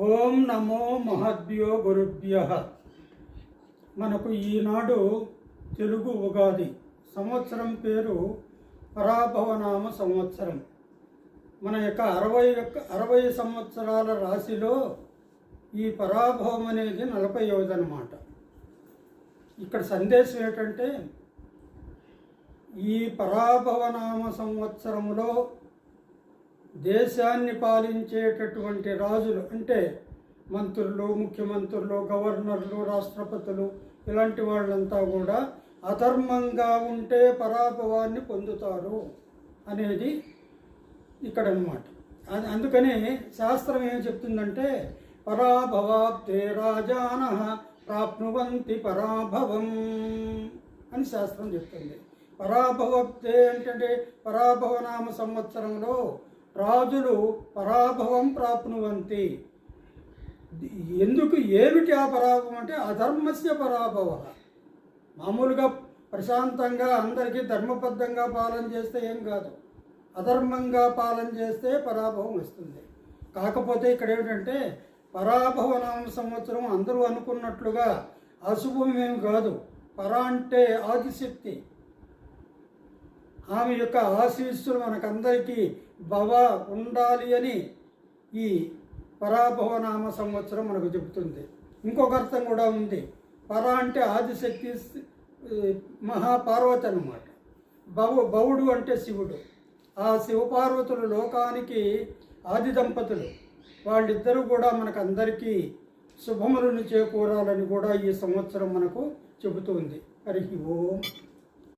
ఓం నమో మహద్భ్యో గురుభ్యః. మనకు ఈనాడు తెలుగు ఉగాది సంవత్సరం పేరు పరాభవనామ సంవత్సరం. మన యొక్క 60 సంవత్సరాల రాశిలో ఈ పరాభవం అనేది 40వ అన్నమాట. ఇక్కడ సందేశం ఏంటంటే, ఈ పరాభవనామ సంవత్సరములో దేశాన్ని పాలించేటటువంటి రాజులు అంటే మంత్రులు, ముఖ్యమంత్రులు, గవర్నర్లు, రాష్ట్రపతులు ఇలాంటి వాళ్ళంతా కూడా అధర్మంగా ఉంటే పరాభవాన్ని పొందుతారు అనేది ఇక్కడ అన్నమాట. అందుకని శాస్త్రం ఏం చెప్తుందంటే, పరాభవాప్తే రాజానః ప్రాప్నువంతి పరాభవం అని శాస్త్రం చెప్తుంది. పరాభవప్తే అంటే పరాభవనామ సంవత్సరంలో రాజులు పరాభవం ప్రాప్నువంతి. ఎందుకు, ఏమిటి ఆ పరాభవం అంటే అధర్మస్య పరాభవ. మామూలుగా ప్రశాంతంగా అందరికీ ధర్మబద్ధంగా పాలన చేస్తే ఏం కాదు, అధర్మంగా పాలన చేస్తే పరాభవం వస్తుంది. కాకపోతే ఇక్కడ ఏమిటంటే, పరాభవనామ సంవత్సరం అందరూ అనుకున్నట్లుగా అశుభమేమి కాదు. పరా అంటే ఆదిశక్తి, ఆమె యొక్క ఆశీస్సులు మనకందరికీ ఉండాలి అని ఈ పరాభవనామ సంవత్సరం మనకు చెబుతుంది. ఇంకొక అర్థం కూడా ఉంది. పరా అంటే ఆదిశక్తి, మహాపార్వతి అన్నమాట. భవుడు అంటే శివుడు. ఆ శివపార్వతులు లోకానికి ఆది దంపతులు. వాళ్ళిద్దరూ కూడా మనకందరికీ శుభములను చేకూరాలని కూడా ఈ సంవత్సరం మనకు చెబుతుంది. హరి ఓం.